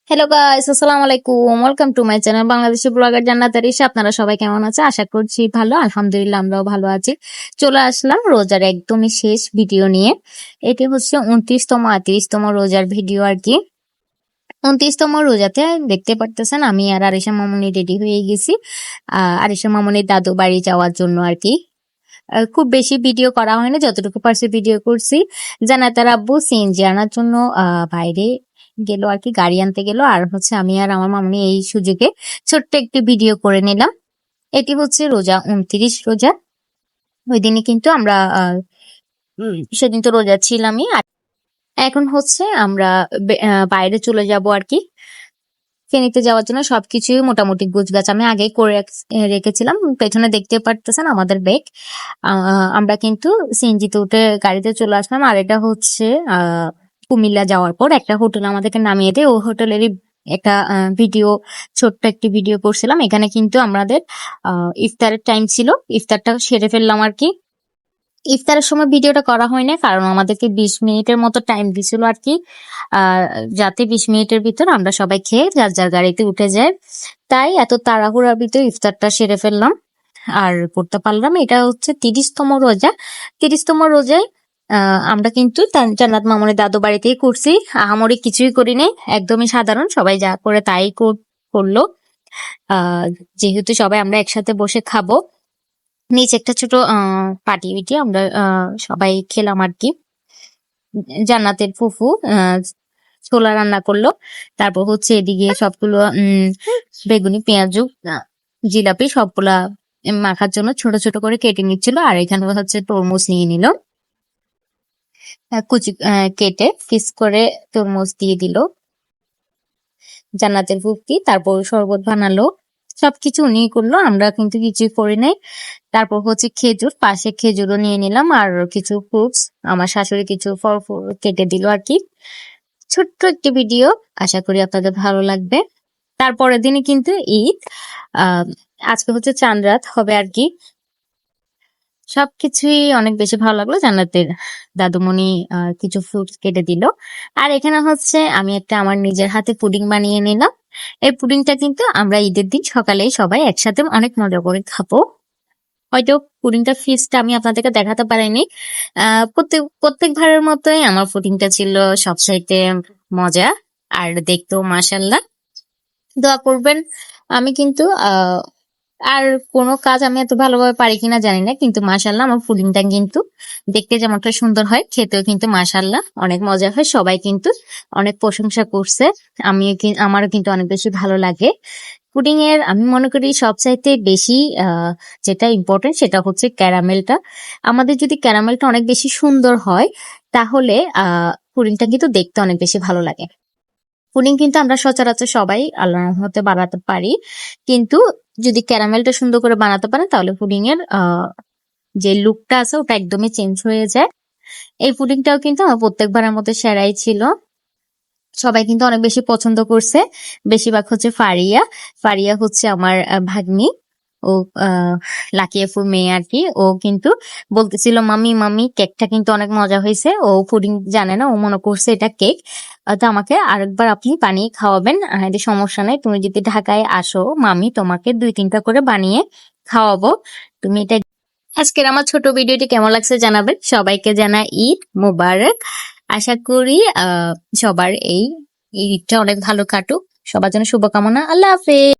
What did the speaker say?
Hello guys, আসসালামু আলাইকুম। Welcome to my channel Bangladeshi blogger জান্নাত আরিশা। আপনারা সবাই কেমন আছেন? আশা করছি ভালো। আলহামদুলিল্লাহ আমরাও ভালো আছি। চলে আসলাম রোজার একদমই শেষ ভিডিও নিয়ে। এটি হচ্ছে 29তম 30তম রোজার ভিডিও আর কি। 29তম রোজাতে দেখতে পারতেছেন আমি আর আরিশা মামুনি রেডি হয়ে গেছি আরিশা মামুনির দাদু বাড়ি যাওয়ার জন্য আর কি। খুব বেশি ভিডিও করা হয়নি, যতটুকু পারছি ভিডিও করছি। জান্নাতের আব্বু সিএনজি আনার জন্য বাইরে গেল আর কি, গাড়ি আনতে গেল। আর হচ্ছে আমি আর আমার মামনি এই সুযোগে ছোট্ট একটি ভিডিও করে নিলাম। এটি হচ্ছে রোজা 29 রোজা। ওই দিনে কিন্তু আমরা সেদিন তো রোজা ছিলামই। আর এখন হচ্ছে আমরা বাইরে চলে যাব আর কি। ফেনীতে যাওয়ার জন্য সবকিছুই মোটামুটি গোছগাছ আমি আগেই করে রেখেছিলাম। পেছনে দেখতে পারতেছেন আমাদের ব্যাগ। আমরা কিন্তু সিএনজিতে উঠে গাড়িতে চলে আসলাম। আর এটা হচ্ছে কুমিল্লা যাওয়ার পর একটা হোটেল আমাদেরকে নামিয়ে দেয়। ও হোটেলেরই একটা ভিডিও, ছোট্ট একটি ভিডিও করছিলাম। এখানে কিন্তু আমাদের ইফতারের টাইম ছিল, ইফতারটা সেরে ফেললাম আর কি। ইফতারের সময় ভিডিওটা করা হয় না, কারণ আমাদেরকে 20 মিনিটের মতো টাইম দিছিল আর কি। যাতে 20 মিনিটের ভিতর আমরা সবাই খেয়ে যার যার গাড়িতে উঠে যাই। তাই এত তাড়াহুড়ার ভিতর ইফতারটা সেরে ফেললাম আর করতে পারলাম। এটা হচ্ছে 30তম রোজা। 30তম রোজায় আমরা কিন্তু জান্নাত মামুনের দাদু বাড়িতেই করছি। আহামরি কিছুই করি নাই, একদমই সাধারণ, সবাই যা করে তাই করলো। যেহেতু সবাই আমরা একসাথে বসে খাবো, নিচে একটা ছোট পার্টি বিটি আমরা সবাই খেলাম আর কি। জান্নাতের ফুফু ছোলা রান্না করলো। তারপর হচ্ছে এদিকে সবগুলো বেগুনি, পেঁয়াজু, জিলাপি সবগুলা মাখার জন্য ছোট ছোট করে কেটে নিচ্ছিল। আর এখানে হচ্ছে তরমুজ নিয়ে নিল, কুচি কেটে পিস করে তরমুজ দিয়ে দিল জান্নাতের ফুফি। তারপর শরবত বানালো, সবকিছু উনি করলো, আমরা কিন্তু কিছুই করি নাই। তারপর হচ্ছে খেজুর, পাশে খেজুরও নিয়ে নিলাম আর কিছু ফ্রুটস আমার শাশুড়ি কিছু ফল কেটে দিল আর কি। ছোট্ট একটি ভিডিও, আশা করি আপনাদের ভালো লাগবে। তারপরের দিনে কিন্তু ঈদ। আজকে হচ্ছে চাঁদ রাত হবে আর কি। সবকিছুই অনেক বেশি ভালো লাগলো। জান্নাতের দাদুমণি কিছু ফ্রুটস কেটে দিল। আর এখানে হচ্ছে আমি একটা আমার নিজের হাতে পুডিং বানিয়ে নিলাম। এই পুডিংটা কিন্তু আমরা ঈদের দিন সকালেই সবাই একসাথে অনেক মজা করে খাবো। হয়তো পুডিংটা ফিসটা আমি আপনাদেরকে দেখাতে পারিনি। প্রত্যেকবারের মতোই আমার পুডিংটা ছিল সবচাইতে মজা আর দেখতেও মাশাআল্লাহ। দোয়া করবেন। আমি কিন্তু আর কোনো কাজ আমি এত ভালোভাবে পারি কিনা জানি না, কিন্তু মাশাআল্লাহ আমার পুডিংটা কিন্তু দেখতে যেমনটা সুন্দর হয়, খেতেও কিন্তু মাশাআল্লাহ অনেক মজা হয়। সবাই কিন্তু অনেক প্রশংসা করছে, আমারও কিন্তু অনেক বেশি ভালো লাগে। পুডিং এর আমি মনে করি সবচাইতে বেশি যেটা ইম্পর্টেন্ট সেটা হচ্ছে ক্যারামেলটা। আমাদের যদি ক্যারামেলটা অনেক বেশি সুন্দর হয়, তাহলে পুডিংটা কিন্তু দেখতে অনেক বেশি ভালো লাগে। পুডিং কিন্তু আমরা সচরাচর সবাই আল্লাহর রহমতে বানাতে পারি, কিন্তু যদি ক্যারামেলটা সুন্দর করে বানাতে পারেন তাহলে পুডিং এর যে লুকটা আছে ওটা একদমই চেঞ্জ হয়ে যায়। এই পুডিংটাও কিন্তু আমার প্রত্যেকবারের মতো সেরাই ছিল। সবাই কিন্তু অনেক বেশি পছন্দ করছে। বেশিরভাগ হচ্ছে ফারিয়া হচ্ছে আমার ভাগ্নি, ও লাকি আপুর মেয়ে আর কি। ও কিন্তু বলতেছিল মামি মামি কেকটা কিন্তু অনেক মজা হয়েছে। ও পুডিং জানে না, ও মনে করছে এটা কেক। তো আমাকে আরেকবার আপনি বানিয়ে খাওয়াবেন। এতে সমস্যা নাই, তুমি যদি ঢাকায় আসো মামি তোমাকে 2-3টা করে বানিয়ে খাওয়াবো, তুমি এটা। আজকের আমার ছোট ভিডিওটি কেমন লাগছে জানাবেন। সবাইকে জানাই ঈদ মোবারক। আশা করি সবার এই ঈদটা অনেক ভালো কাটুক। সবার জন্য শুভকামনা। আল্লাহ হাফেজ।